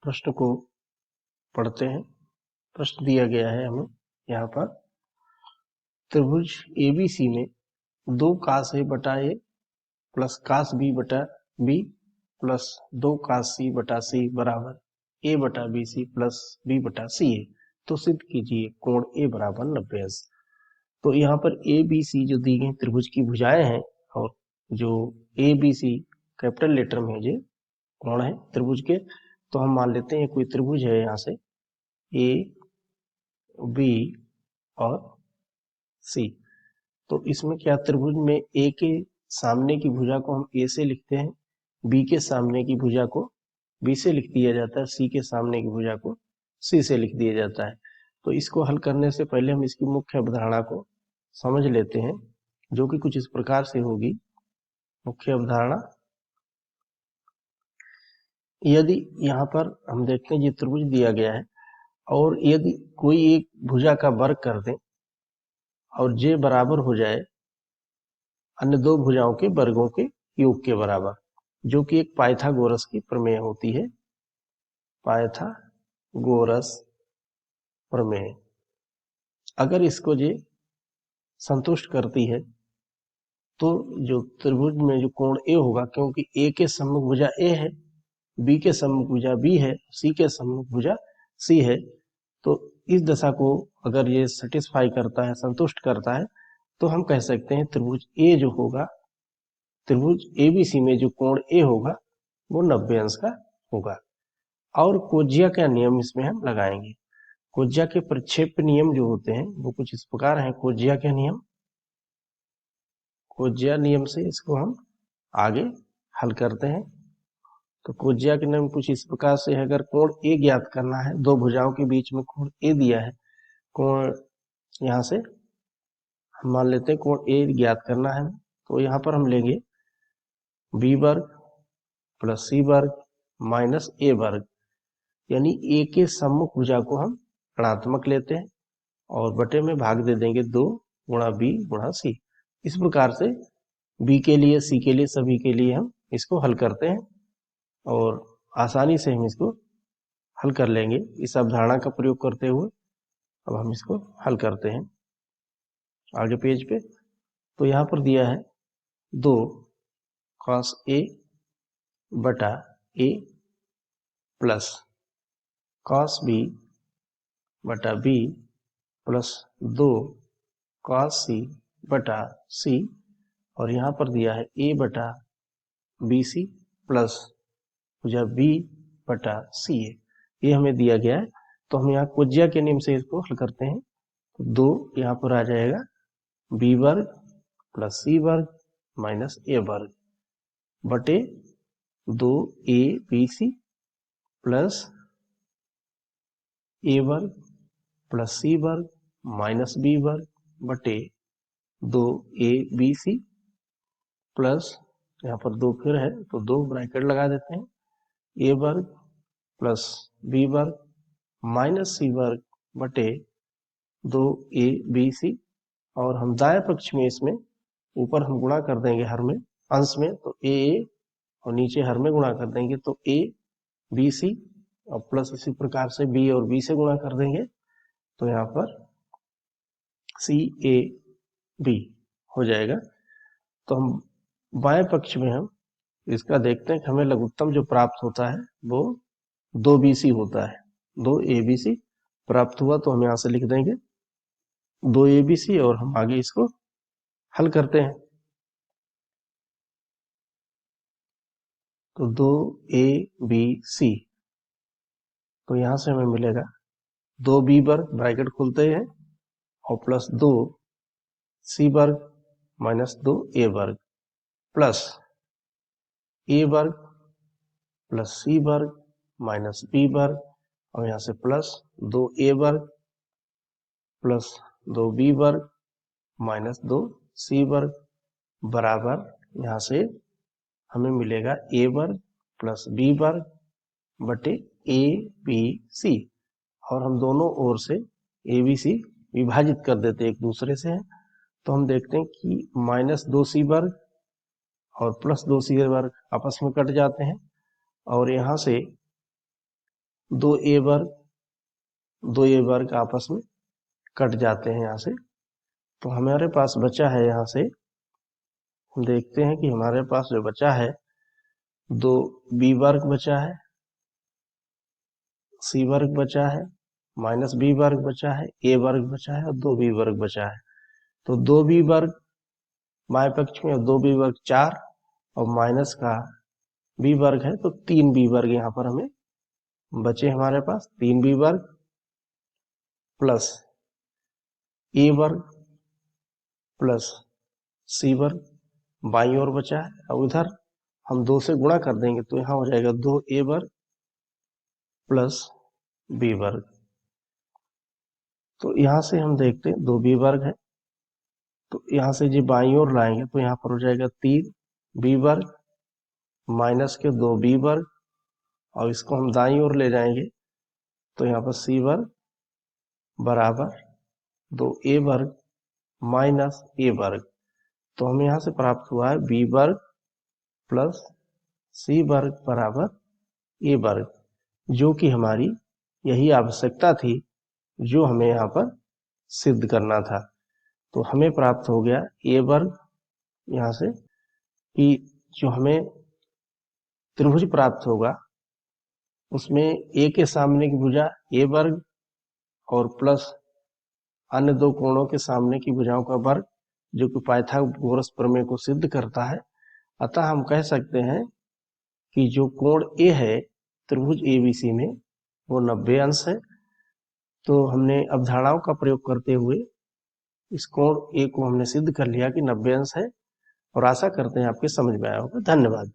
प्रश्न को पढ़ते हैं। प्रश्न दिया गया है हमें यहाँ पर, त्रिभुज ABC में 2 cos A बटा A प्लस cos B बटा B प्लस 2 cos C बटा C बराबर A बटा BC प्लस B बटा C है, तो सिद्ध कीजिए कोण A बराबर 90 अंश। तो यहाँ पर ABC जो दी गई त्रिभुज की भुजाएं हैं, और जो ABC कैपिटल लेटर में जो कोण है त्रिभुज के, तो हम मान लेते हैं कोई त्रिभुज है यहाँ से A B और C। तो इसमें क्या, त्रिभुज में A के सामने की भुजा को हम A से लिखते हैं, B के सामने की भुजा को B से लिख दिया जाता है, C के सामने की भुजा को C से लिख दिया जाता है। तो इसको हल करने से पहले हम इसकी मुख्य अवधारणा को समझ लेते हैं, जो कि कुछ इस प्रकार से होगी। मुख्य अवधारणा, यदि यहाँ पर हम देखते हैं ये त्रिभुज दिया गया है, और यदि कोई एक भुजा का वर्ग कर दें और j बराबर हो जाए अन्य दो भुजाओं के वर्गों के योग के बराबर, जो कि एक पाइथागोरस की प्रमेय होती है। पाइथागोरस प्रमेय अगर इसको j संतुष्ट करती है, तो जो त्रिभुज में जो कोण A होगा, क्योंकि A के सम्मुख भुजा A है, B के सम्मुख भुजा B है, C के सम्मुख भुजा C है, तो इस दशा को अगर ये सेटिस्फाई करता है, संतुष्ट करता है, तो हम कह सकते हैं त्रिभुज A जो होगा, त्रिभुज ABC में जो कोण A होगा वो 90 अंश का होगा। और कोज्या का नियम इसमें हम लगाएंगे। कोज्या के प्रक्षेप नियम जो होते हैं वो कुछ इस प्रकार हैं। कोज्या के नियम, कोज्या नियम से इसको हम आगे हल करते हैं। तो कोज्या के नियम कुछ इस प्रकार से है, अगर कोण A ज्ञात करना है, दो भुजाओं के बीच में कोण A दिया है, कोण यहाँ से हम मान लेते हैं कोण A ज्ञात करना है, तो यहाँ पर हम लेंगे B वर्ग प्लस C वर्ग माइनस A वर्ग, यानी A के सम्मुख भुजा को हम ऋणात्मक लेते हैं और बटे में भाग दे देंगे 2 गुणा B गुणा C। इस प्रकार से B के लिए, C के लिए, सभी के लिए हम इसको हल करते हैं और आसानी से हम इसको हल कर लेंगे इस अवधारणा का प्रयोग करते हुए। अब हम इसको हल करते हैं आगे पेज पे। तो यहाँ पर दिया है 2 cos A बटा A प्लस cos B बटा B प्लस 2 cos C बटा C, और यहाँ पर दिया है A बटा BC प्लस भुजा B बटा C है, ये हमें दिया गया है। तो हम यहाँ कोज्या के नियम से इसको हल करते हैं। तो 2 यहाँ पर आ जाएगा B वर्ग प्लस C वर्ग माइनस A वर्ग बटे 2ABC प्लस A वर्ग प्लस C वर्ग माइनस B वर्ग बटे 2ABC प्लस, यहाँ पर 2 फिर है तो 2 ब्रैकेट लगा देते हैं, A वर्ग प्लस B वर्ग माइनस C वर्ग बटे 2ABC, और हम दाएं पक्ष में इसमें ऊपर हम गुणा कर देंगे हर में, अंश में, तो A और नीचे हर में गुणा कर देंगे, तो ABC और प्लस इसी प्रकार से B और B से गुणा कर देंगे, तो यहाँ पर CAB हो जाएगा। तो हम बाएं पक्ष में हम इसका देखते हैं कि हमें लघुत्तम जो प्राप्त होता है वो 2BC होता है। 2ABC प्राप्त हुआ तो हम यहाँ से लिख देंगे 2ABC, और हम आगे इसको हल करते हैं। तो 2ABC, तो यहाँ से हमें मिलेगा 2B वर्ग ब्रैकेट खुलते हैं और प्लस 2C वर्ग माइनस 2A वर्ग प्लस A वर्ग प्लस C वर्ग माइनस B वर्ग, और यहाँ से प्लस 2A वर्ग प्लस 2B वर्ग माइनस 2C वर्ग बराबर, यहाँ से हमें मिलेगा A वर्ग प्लस B वर्ग बटे ABC, और हम दोनों ओर से ABC विभाजित कर देते एक दूसरे से हैं। तो हम देखते हैं कि माइनस 2C वर्ग और प्लस 2C वर्ग आपस में कट जाते हैं, और यहाँ से दो ए वर्ग आपस में कट जाते हैं यहाँ से। तो हमारे पास बचा है, यहाँ से हम देखते हैं कि हमारे पास जो बचा है, दो बी वर्ग बचा है, सी वर्ग बचा है, माइनस बी वर्ग बचा है, ए वर्ग बचा है और दो बी वर्ग बचा है। तो दो बी वर्ग बाएं पक्ष में और दो बी वर्ग 4 और माइनस का बी वर्ग है, तो 3 बी वर्ग यहाँ पर हमें बचे। हमारे पास 3 बी वर्ग प्लस ए वर्ग प्लस सी वर्ग बाई ओर बचा है। और उधर हम 2 से गुणा कर देंगे तो यहाँ हो जाएगा 2 ए वर्ग प्लस बी वर्ग। तो यहाँ से हम देखते हैं 2 बी वर्ग है, तो यहाँ से जी बाई ओर लाएंगे तो यहाँ पर हो जाएगा 3 बी वर्ग माइनस के 2 बी वर्ग, और इसको हम दाईं ओर ले जाएंगे तो यहाँ पर सी वर्ग बराबर 2 ए वर्ग माइनस ए वर्ग। तो हमें यहाँ से प्राप्त हुआ है बी वर्ग प्लस सी वर्ग बराबर ए वर्ग, जो कि हमारी यही आवश्यकता थी जो हमें यहाँ पर सिद्ध करना था। तो हमें प्राप्त हो गया ए वर्ग, यहाँ से कि जो हमें त्रिभुज प्राप्त होगा उसमें ए के सामने की भुजा ए वर्ग और प्लस अन्य दो कोणों के सामने की भुजाओं का वर्ग, जो कि पाइथागोरस प्रमेय को सिद्ध करता है। अतः हम कह सकते हैं कि जो कोण ए है त्रिभुज एबीसी में वो 90 अंश है। तो हमने अवधारणाओं का प्रयोग करते हुए इस कोण ए को हमने सिद्ध कर लिया कि 90 अंश है, और आशा करते हैं आपके समझ में आया होगा। धन्यवाद।